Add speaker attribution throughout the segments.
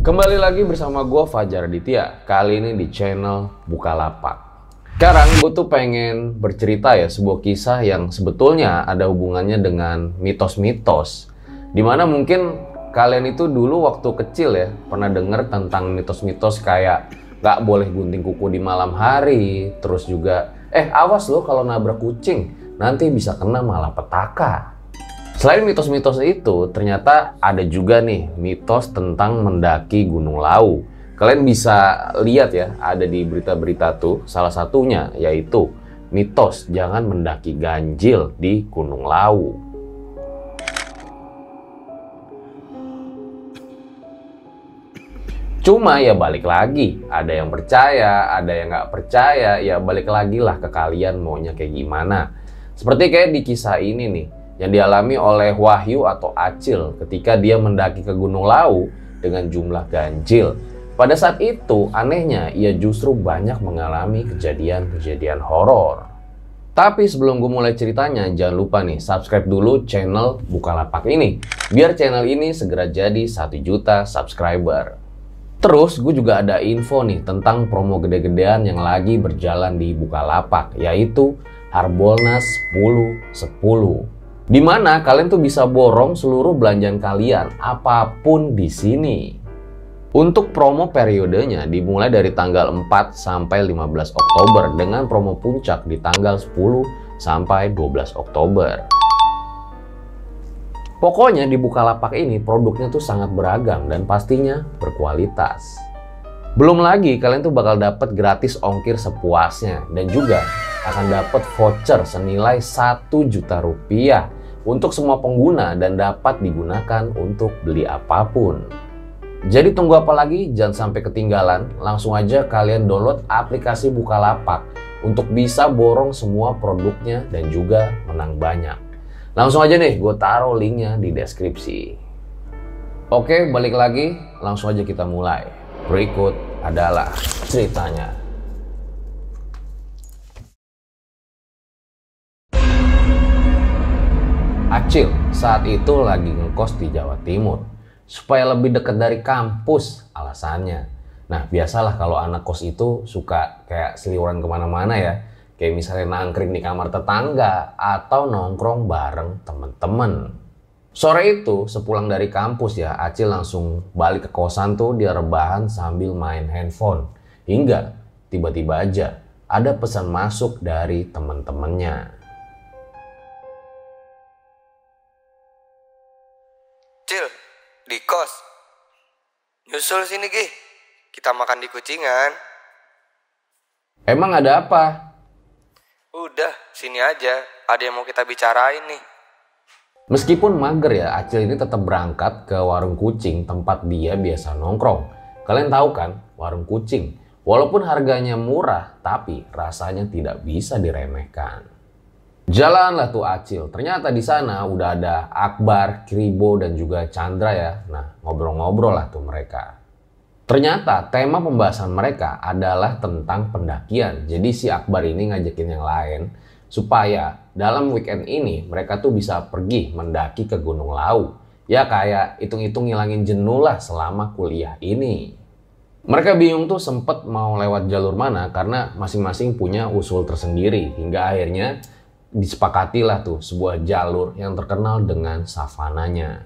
Speaker 1: Kembali lagi bersama gue Fajar Aditya. Kali ini di channel Bukalapak. Sekarang gue tuh pengen bercerita ya sebuah kisah yang sebetulnya ada hubungannya dengan mitos-mitos. Dimana mungkin kalian itu dulu waktu kecil ya pernah denger tentang mitos-mitos kayak gak boleh gunting kuku di malam hari. Terus juga awas lo kalau nabrak kucing nanti bisa kena malapetaka. Selain mitos-mitos itu, ternyata ada juga nih mitos tentang mendaki Gunung Lawu. Kalian bisa lihat ya, ada di berita-berita tuh, salah satunya yaitu mitos jangan mendaki ganjil di Gunung Lawu. Cuma ya balik lagi, ada yang percaya, ada yang nggak percaya, ya balik lagi lah ke kalian maunya kayak gimana. Seperti kayak di kisah ini nih, yang dialami oleh Wahyu atau Acil ketika dia mendaki ke Gunung Lawu dengan jumlah ganjil. Pada saat itu, anehnya ia justru banyak mengalami kejadian-kejadian horor. Tapi sebelum gue mulai ceritanya, jangan lupa nih subscribe dulu channel Bukalapak ini, biar channel ini segera jadi 1 juta subscriber. Terus gue juga ada info nih tentang promo gede-gedean yang lagi berjalan di Bukalapak, yaitu Harbolnas 10/10. Di mana kalian tuh bisa borong seluruh belanjaan kalian apapun di sini. Untuk promo periodenya dimulai dari tanggal 4 sampai 15 Oktober dengan promo puncak di tanggal 10 sampai 12 Oktober. Pokoknya di Bukalapak ini produknya tuh sangat beragam dan pastinya berkualitas. Belum lagi kalian tuh bakal dapat gratis ongkir sepuasnya dan juga akan dapat voucher senilai 1 juta rupiah untuk semua pengguna dan dapat digunakan untuk beli apapun. Jadi tunggu apa lagi? Jangan sampai ketinggalan. Langsung aja kalian download aplikasi Bukalapak untuk bisa borong semua produknya dan juga menang banyak. Langsung aja nih, gue taruh linknya di deskripsi. Oke, balik lagi. Langsung aja kita mulai. Berikut adalah ceritanya. Acil saat itu lagi ngekos di Jawa Timur supaya lebih dekat dari kampus alasannya. Nah biasalah kalau anak kos itu suka kayak seliweran kemana-mana ya, kayak misalnya nangkring di kamar tetangga atau nongkrong bareng temen-temen. Sore itu sepulang dari kampus ya, Acil langsung balik ke kosan tuh, dia rebahan sambil main handphone. Hingga tiba-tiba aja ada pesan masuk dari temen-temennya.
Speaker 2: Cil, di kos. Nyusul sini, Gi. Kita makan di Kucingan.
Speaker 1: Emang ada apa?
Speaker 2: Udah, sini aja. Ada yang mau kita bicarain nih.
Speaker 1: Meskipun mager ya, Acil ini tetap berangkat ke warung kucing tempat dia biasa nongkrong. Kalian tahu kan, warung kucing. Walaupun harganya murah, tapi rasanya tidak bisa diremehkan. Jalanlah tuh Acil. Ternyata di sana udah ada Akbar, Kribo, dan juga Chandra ya. Nah, ngobrol-ngobrol lah tuh mereka. Ternyata tema pembahasan mereka adalah tentang pendakian. Jadi si Akbar ini ngajakin yang lain supaya dalam weekend ini mereka tuh bisa pergi mendaki ke Gunung Lawu. Ya kayak hitung-hitung ngilangin jenuh lah selama kuliah ini. Mereka bingung tuh sempet mau lewat jalur mana karena masing-masing punya usul tersendiri. Hingga akhirnya disepakatilah tuh sebuah jalur yang terkenal dengan savananya.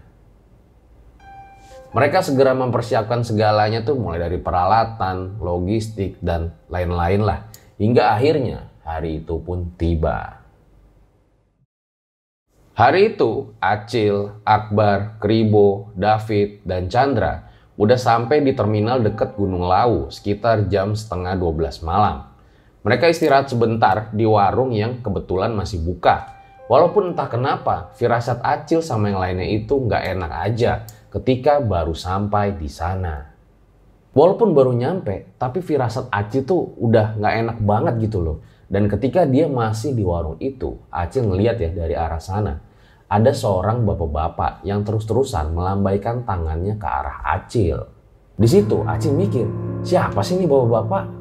Speaker 1: Mereka segera mempersiapkan segalanya tuh mulai dari peralatan, logistik, dan lain-lain lah. Hingga akhirnya hari itu pun tiba. Hari itu Acil, Akbar, Kribo, David, dan Chandra udah sampai di terminal dekat Gunung Lawu sekitar jam setengah 12 malam. Mereka istirahat sebentar di warung yang kebetulan masih buka. Walaupun entah kenapa, firasat Acil sama yang lainnya itu nggak enak aja ketika baru sampai di sana. Walaupun baru nyampe, tapi firasat Acil tuh udah nggak enak banget gitu loh. Dan ketika dia masih di warung itu, Acil ngeliat ya dari arah sana. Ada seorang bapak-bapak yang terus-terusan melambaikan tangannya ke arah Acil. Di situ Acil mikir, siapa sih ini bapak-bapak?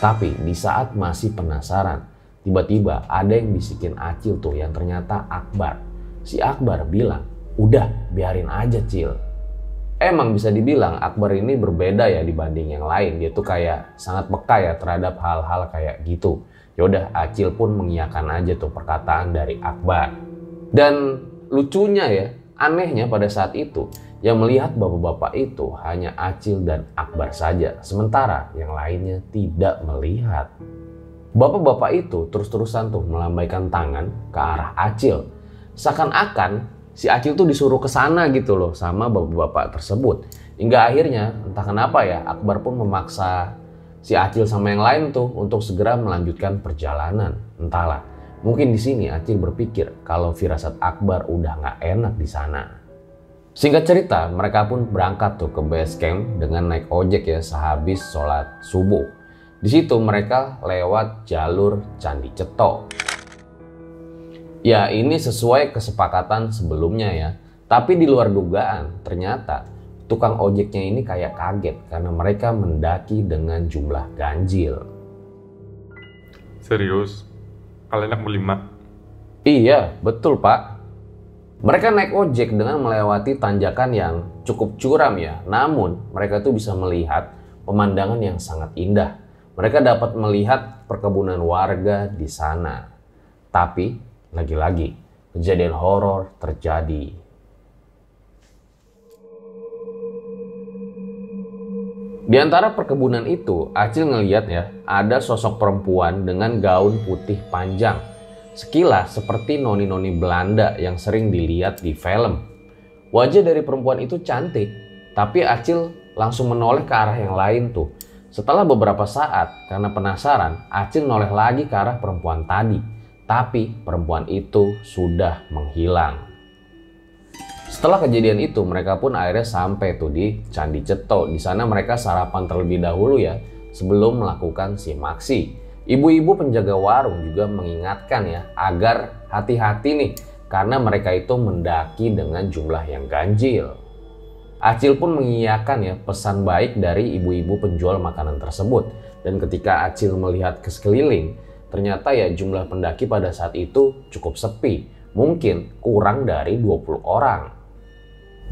Speaker 1: Tapi di saat masih penasaran, tiba-tiba ada yang bisikin Acil tuh yang ternyata Akbar. Si Akbar bilang, udah biarin aja Cil. Emang bisa dibilang Akbar ini berbeda ya dibanding yang lain. Dia tuh kayak sangat peka ya terhadap hal-hal kayak gitu. Yaudah, Acil pun mengiyakan aja tuh perkataan dari Akbar. Dan lucunya ya, anehnya pada saat itu, yang melihat bapak-bapak itu hanya Acil dan Akbar saja. Sementara yang lainnya tidak melihat. Bapak-bapak itu terus-terusan tuh melambaikan tangan ke arah Acil. Seakan-akan si Acil tuh disuruh ke sana gitu loh sama bapak-bapak tersebut. Hingga akhirnya entah kenapa ya Akbar pun memaksa si Acil sama yang lain tuh untuk segera melanjutkan perjalanan. Entahlah, mungkin di sini Acil berpikir kalau firasat Akbar udah nggak enak di sana. Singkat cerita, mereka pun berangkat tuh ke base camp dengan naik ojek ya sehabis sholat subuh. Di situ mereka lewat jalur Candi Ceto. Ya, ini sesuai kesepakatan sebelumnya ya. Tapi di luar dugaan, ternyata tukang ojeknya ini kayak kaget karena mereka mendaki dengan jumlah ganjil.
Speaker 3: Serius? Kalian anak berlima?
Speaker 1: Iya, betul Pak. Mereka naik ojek dengan melewati tanjakan yang cukup curam ya. Namun mereka tuh bisa melihat pemandangan yang sangat indah. Mereka dapat melihat perkebunan warga di sana. Tapi lagi-lagi, kejadian horor terjadi. Di antara perkebunan itu, Acil ngeliat ya, ada sosok perempuan dengan gaun putih panjang. Sekilas seperti noni-noni Belanda yang sering dilihat di film. Wajah dari perempuan itu cantik, tapi Acil langsung menoleh ke arah yang lain tuh. Setelah beberapa saat, karena penasaran, Acil noleh lagi ke arah perempuan tadi. Tapi perempuan itu sudah menghilang. Setelah kejadian itu, mereka pun akhirnya sampai tuh di Candi Ceto. Di sana mereka sarapan terlebih dahulu ya, sebelum melakukan simaksi. Ibu-ibu penjaga warung juga mengingatkan ya, agar hati-hati nih, karena mereka itu mendaki dengan jumlah yang ganjil. Acil pun mengiyakan ya pesan baik dari ibu-ibu penjual makanan tersebut. Dan ketika Acil melihat ke sekeliling, ternyata ya jumlah pendaki pada saat itu cukup sepi. Mungkin kurang dari 20 orang.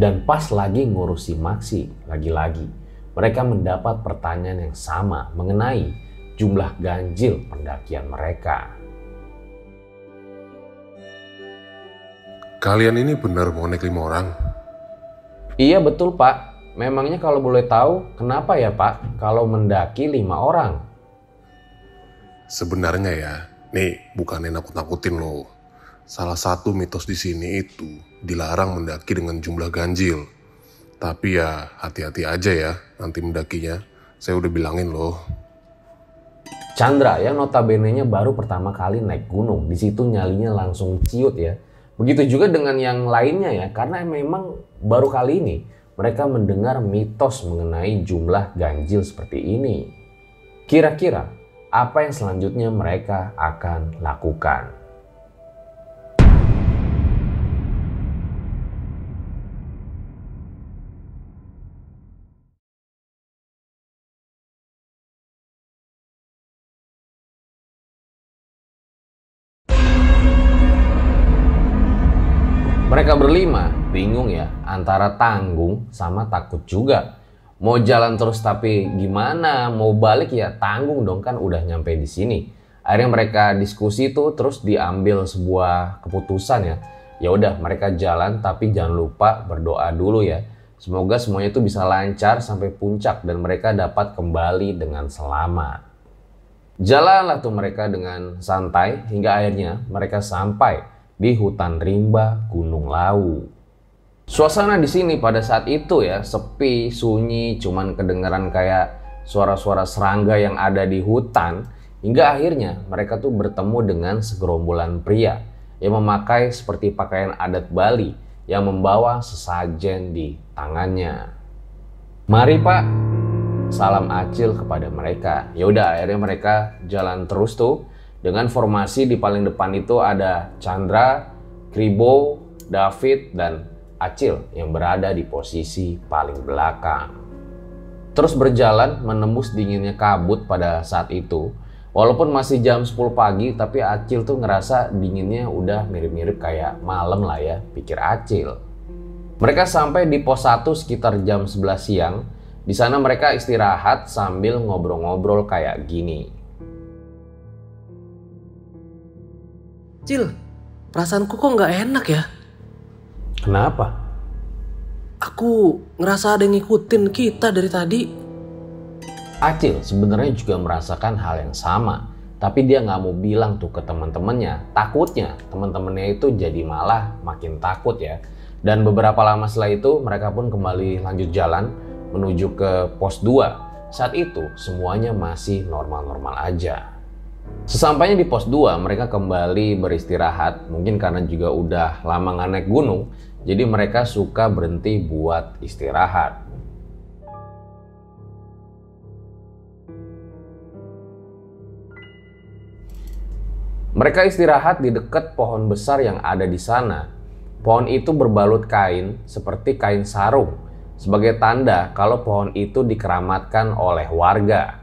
Speaker 1: Dan pas lagi ngurusi maksi, lagi-lagi mereka mendapat pertanyaan yang sama mengenai jumlah ganjil pendakian mereka.
Speaker 4: Kalian ini benar mau naik 5 orang?
Speaker 1: Iya betul Pak. Memangnya kalau boleh tahu kenapa ya Pak kalau mendaki 5 orang?
Speaker 4: Sebenarnya ya, nih bukannya nakut-nakutin loh. Salah satu mitos di sini itu dilarang mendaki dengan jumlah ganjil. Tapi ya hati-hati aja ya nanti mendakinya. Saya udah bilangin loh.
Speaker 1: Chandra yang notabene-nya baru pertama kali naik gunung, di situ nyalinya langsung ciut ya. Begitu juga dengan yang lainnya ya, karena memang baru kali ini mereka mendengar mitos mengenai jumlah ganjil seperti ini. Kira-kira apa yang selanjutnya mereka akan lakukan? Mereka berlima bingung ya antara tanggung sama takut juga. Mau jalan terus tapi gimana? Mau balik ya tanggung dong, kan udah nyampe di sini. Akhirnya mereka diskusi tuh terus diambil sebuah keputusan ya. Ya udah mereka jalan tapi jangan lupa berdoa dulu ya. Semoga semuanya itu bisa lancar sampai puncak dan mereka dapat kembali dengan selamat. Jalanlah tuh mereka dengan santai hingga akhirnya mereka sampai di hutan rimba Gunung Lawu. Suasana di sini pada saat itu ya sepi, sunyi, cuman kedengaran kayak suara-suara serangga yang ada di hutan. Hingga akhirnya mereka tuh bertemu dengan segerombolan pria yang memakai seperti pakaian adat Bali yang membawa sesajen di tangannya. Mari Pak, salam Acil kepada mereka. Ya udah akhirnya mereka jalan terus tuh dengan formasi di paling depan itu ada Chandra, Kribo, David, dan Acil yang berada di posisi paling belakang. Terus berjalan menembus dinginnya kabut pada saat itu. Walaupun masih jam 10 pagi, tapi Acil tuh ngerasa dinginnya udah mirip-mirip kayak malam lah ya, pikir Acil. Mereka sampai di pos 1 sekitar jam 11 siang. Di sana mereka istirahat sambil ngobrol-ngobrol kayak gini.
Speaker 5: Cil, perasaanku kok nggak enak ya?
Speaker 1: Kenapa?
Speaker 5: Aku ngerasa ada yang ngikutin kita dari tadi.
Speaker 1: Acil sebenarnya juga merasakan hal yang sama. Tapi dia nggak mau bilang tuh ke teman-temannya. Takutnya teman-temannya itu jadi malah makin takut ya. Dan beberapa lama setelah itu mereka pun kembali lanjut jalan menuju ke pos 2. Saat itu semuanya masih normal-normal aja. Sesampainya di pos 2 mereka kembali beristirahat. Mungkin karena juga udah lama nggak naik gunung. Jadi mereka suka berhenti buat istirahat. Mereka istirahat di dekat pohon besar yang ada di sana. Pohon itu berbalut kain seperti kain sarung sebagai tanda kalau pohon itu dikeramatkan oleh warga.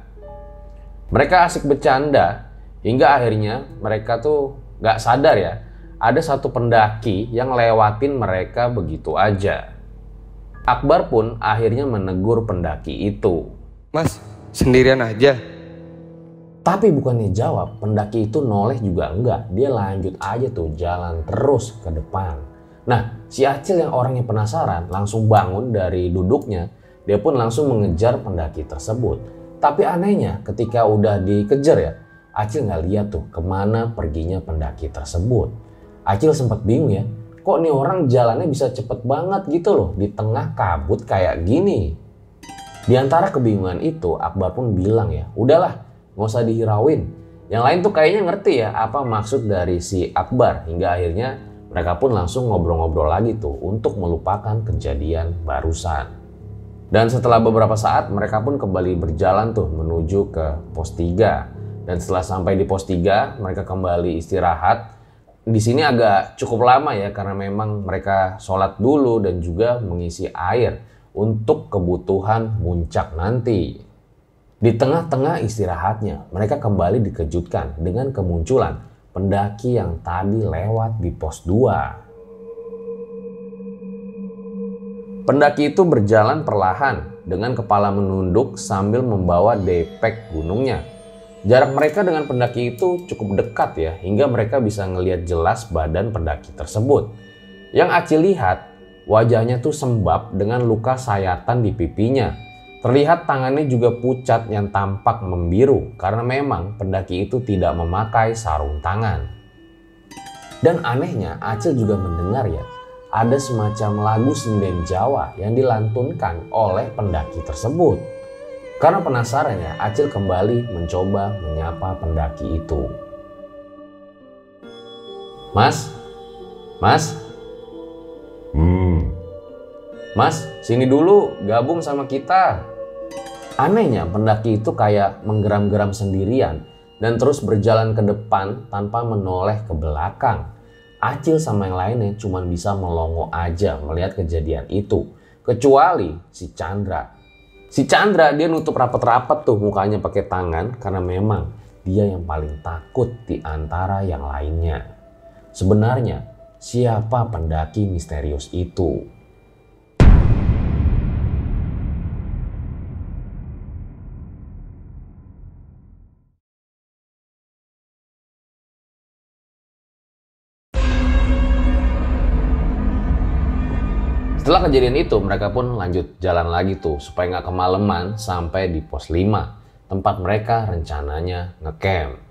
Speaker 1: Mereka asik bercanda hingga akhirnya mereka tuh gak sadar ya. Ada satu pendaki yang lewatin mereka begitu aja. Akbar pun akhirnya menegur pendaki itu.
Speaker 2: Mas, sendirian aja?
Speaker 1: Tapi bukannya jawab, pendaki itu noleh juga enggak. Dia lanjut aja tuh jalan terus ke depan. Nah, si Acil yang orangnya penasaran langsung bangun dari duduknya. Dia pun langsung mengejar pendaki tersebut. Tapi anehnya ketika udah dikejar ya, Acil nggak lihat tuh kemana perginya pendaki tersebut. Acil sempat bingung ya, kok nih orang jalannya bisa cepet banget gitu loh di tengah kabut kayak gini. Di antara kebingungan itu, Akbar pun bilang ya, udahlah nggak usah dihirauin. Yang lain tuh kayaknya ngerti ya apa maksud dari si Akbar. Hingga akhirnya mereka pun langsung ngobrol-ngobrol lagi tuh untuk melupakan kejadian barusan. Dan setelah beberapa saat mereka pun kembali berjalan tuh menuju ke pos 3. Dan setelah sampai di pos 3 mereka kembali istirahat. Di sini agak cukup lama ya karena memang mereka sholat dulu dan juga mengisi air untuk kebutuhan puncak nanti. Di tengah-tengah istirahatnya, mereka kembali dikejutkan dengan kemunculan pendaki yang tadi lewat di pos 2. Pendaki itu berjalan perlahan dengan kepala menunduk sambil membawa depek gunungnya. Jarak mereka dengan pendaki itu cukup dekat ya, hingga mereka bisa ngelihat jelas badan pendaki tersebut. Yang Acil lihat, wajahnya tuh sembab dengan luka sayatan di pipinya. Terlihat tangannya juga pucat yang tampak membiru karena memang pendaki itu tidak memakai sarung tangan. Dan anehnya Acil juga mendengar ya, ada semacam lagu sinden Jawa yang dilantunkan oleh pendaki tersebut. Karena penasaran ya, Acil kembali mencoba menyapa pendaki itu. Mas? Mas? Mas, sini dulu gabung sama kita. Anehnya pendaki itu kayak menggeram-geram sendirian dan terus berjalan ke depan tanpa menoleh ke belakang. Acil sama yang lainnya cuma bisa melongo aja melihat kejadian itu. Kecuali si Chandra. Si Chandra dia nutup rapat-rapat tuh mukanya pakai tangan karena memang dia yang paling takut di antara yang lainnya. Sebenarnya siapa pendaki misterius itu? Setelah kejadian itu mereka pun lanjut jalan lagi tuh supaya nggak kemalaman sampai di pos 5 tempat mereka rencananya ngecamp.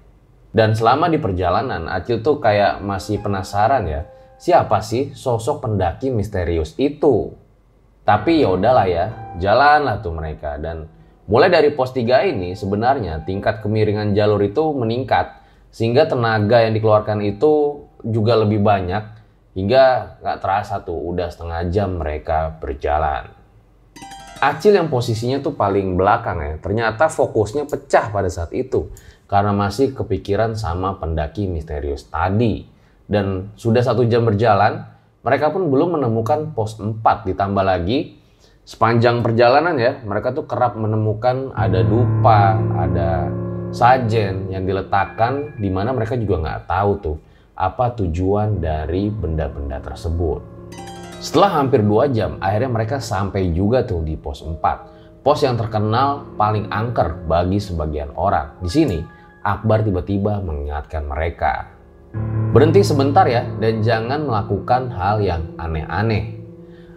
Speaker 1: Dan selama di perjalanan Acil tuh kayak masih penasaran ya, siapa sih sosok pendaki misterius itu? Tapi ya udahlah ya, jalanlah tuh mereka. Dan mulai dari pos 3 ini sebenarnya tingkat kemiringan jalur itu meningkat sehingga tenaga yang dikeluarkan itu juga lebih banyak. Hingga gak terasa tuh udah setengah jam mereka berjalan. Acil yang posisinya tuh paling belakang ya, ternyata fokusnya pecah pada saat itu. Karena masih kepikiran sama pendaki misterius tadi. Dan sudah 1 jam berjalan, mereka pun belum menemukan pos 4. Ditambah lagi, sepanjang perjalanan ya, mereka tuh kerap menemukan ada dupa, ada sajen yang diletakkan di mana mereka juga gak tahu tuh apa tujuan dari benda-benda tersebut. Setelah hampir 2 jam, akhirnya mereka sampai juga tuh di pos 4. Pos yang terkenal paling angker bagi sebagian orang. Di sini, Akbar tiba-tiba mengingatkan mereka. Berhenti sebentar ya, dan jangan melakukan hal yang aneh-aneh.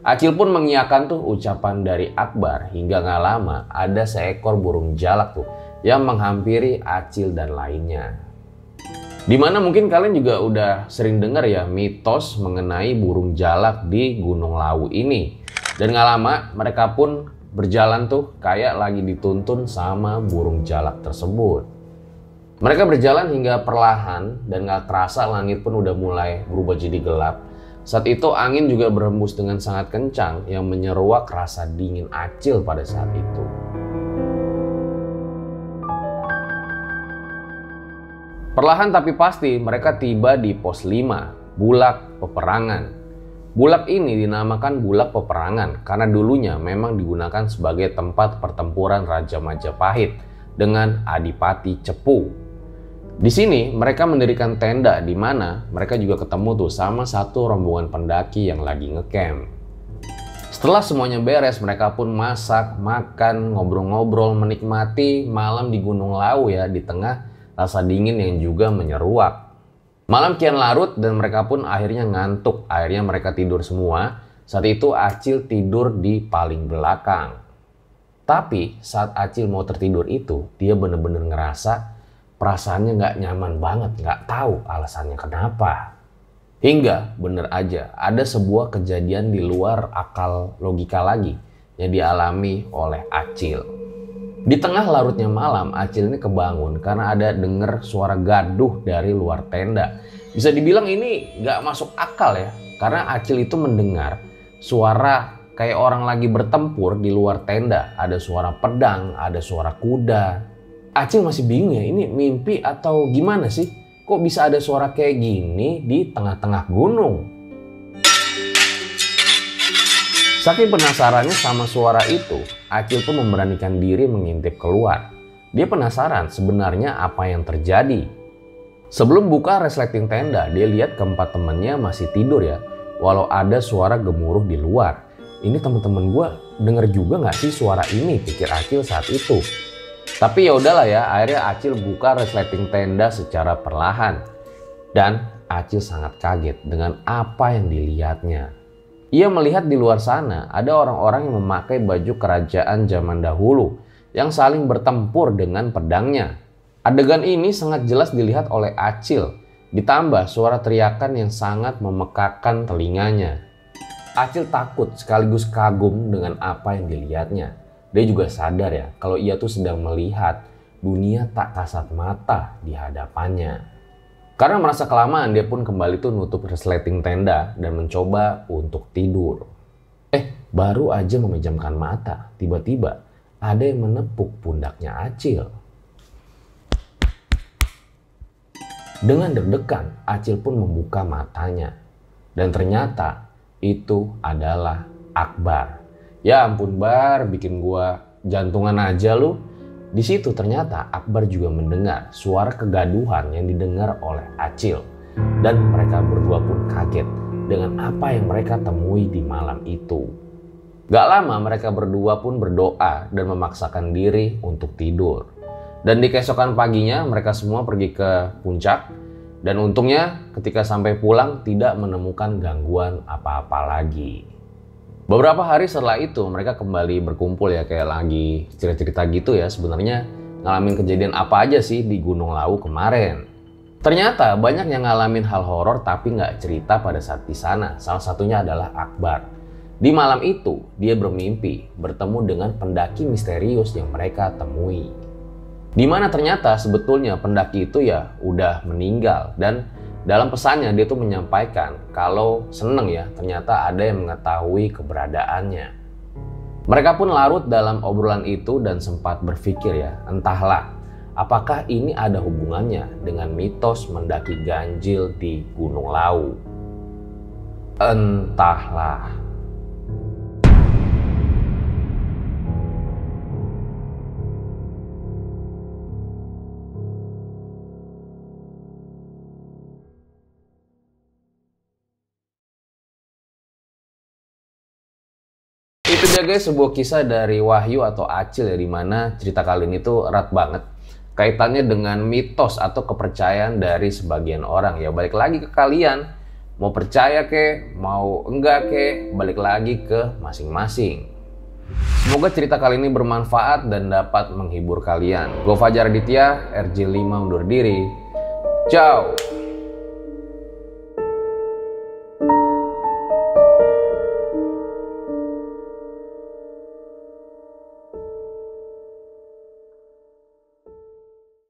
Speaker 1: Acil pun mengiyakan tuh ucapan dari Akbar, hingga gak lama ada seekor burung jalak tuh yang menghampiri Acil dan lainnya. Dimana mungkin kalian juga udah sering dengar ya mitos mengenai burung jalak di Gunung Lawu ini. Dan gak lama mereka pun berjalan tuh kayak lagi dituntun sama burung jalak tersebut. Mereka berjalan hingga perlahan dan gak terasa langit pun udah mulai berubah jadi gelap. Saat itu angin juga berhembus dengan sangat kencang yang menyeruak rasa dingin Acil pada saat itu. Perlahan tapi pasti mereka tiba di pos 5, Bulak Peperangan. Bulak ini dinamakan Bulak Peperangan karena dulunya memang digunakan sebagai tempat pertempuran Raja Majapahit dengan Adipati Cepu. Di sini mereka mendirikan tenda di mana mereka juga ketemu tuh sama satu rombongan pendaki yang lagi ngecamp. Setelah semuanya beres, mereka pun masak, makan, ngobrol-ngobrol, menikmati malam di Gunung Lawu ya, di tengah rasa dingin yang juga menyeruak. Malam kian larut dan mereka pun akhirnya ngantuk. Akhirnya mereka tidur semua. Saat itu Acil tidur di paling belakang. Tapi saat Acil mau tertidur itu, dia bener-bener ngerasa perasaannya nggak nyaman banget, nggak tahu alasannya kenapa. Hingga bener aja ada sebuah kejadian di luar akal logika lagi yang dialami oleh Acil. Di tengah larutnya malam, Acil ini kebangun karena ada denger suara gaduh dari luar tenda. Bisa dibilang ini nggak masuk akal ya, karena Acil itu mendengar suara kayak orang lagi bertempur di luar tenda. Ada suara pedang, ada suara kuda. Acil masih bingung ya, ini mimpi atau gimana sih? Kok bisa ada suara kayak gini di tengah-tengah gunung? Saking penasarannya sama suara itu, Acil pun memberanikan diri mengintip keluar. Dia penasaran sebenarnya apa yang terjadi. Sebelum buka resleting tenda, dia lihat keempat temannya masih tidur ya, walau ada suara gemuruh di luar. Ini teman-teman gue denger juga nggak sih suara ini, pikir Acil saat itu. Tapi ya udahlah ya, akhirnya Acil buka resleting tenda secara perlahan. Dan Acil sangat kaget dengan apa yang dilihatnya. Ia melihat di luar sana ada orang-orang yang memakai baju kerajaan zaman dahulu yang saling bertempur dengan pedangnya. Adegan ini sangat jelas dilihat oleh Acil, ditambah suara teriakan yang sangat memekakan telinganya. Acil takut sekaligus kagum dengan apa yang dilihatnya. Dia juga sadar ya kalau ia tuh sedang melihat dunia tak kasat mata di hadapannya. Karena merasa kelamaan, dia pun kembali tuh nutup resleting tenda dan mencoba untuk tidur. Baru aja memejamkan mata, tiba-tiba ada yang menepuk pundaknya Acil. Dengan deg-degan, Acil pun membuka matanya. Dan ternyata itu adalah Akbar. Ya ampun Bar, bikin gua jantungan aja lu. Di situ ternyata Akbar juga mendengar suara kegaduhan yang didengar oleh Acil. Dan mereka berdua pun kaget dengan apa yang mereka temui di malam itu. Gak lama mereka berdua pun berdoa dan memaksakan diri untuk tidur. Dan di keesokan paginya mereka semua pergi ke puncak. Dan untungnya ketika sampai pulang tidak menemukan gangguan apa-apa lagi. Beberapa hari setelah itu mereka kembali berkumpul ya, kayak lagi cerita-cerita gitu ya, sebenarnya ngalamin kejadian apa aja sih di Gunung Lawu kemarin. Ternyata banyak yang ngalamin hal horor tapi nggak cerita pada saat di sana. Salah satunya adalah Akbar. Di malam itu dia bermimpi bertemu dengan pendaki misterius yang mereka temui. Dimana ternyata sebetulnya pendaki itu ya udah meninggal, dan dalam pesannya dia tuh menyampaikan kalau seneng ya ternyata ada yang mengetahui keberadaannya. Mereka pun larut dalam obrolan itu dan sempat berpikir ya, entahlah apakah ini ada hubungannya dengan mitos mendaki ganjil di Gunung Lawu. Entahlah. dia guys sebuah kisah dari Wahyu atau Acil ya, dimana cerita kali ini tuh erat banget kaitannya dengan mitos atau kepercayaan dari sebagian orang ya. Balik lagi ke kalian, mau percaya ke, mau enggak ke, balik lagi ke masing-masing. Semoga cerita kali ini bermanfaat dan dapat menghibur kalian. Gue Fajar Aditya, RJ5 undur diri. Ciao.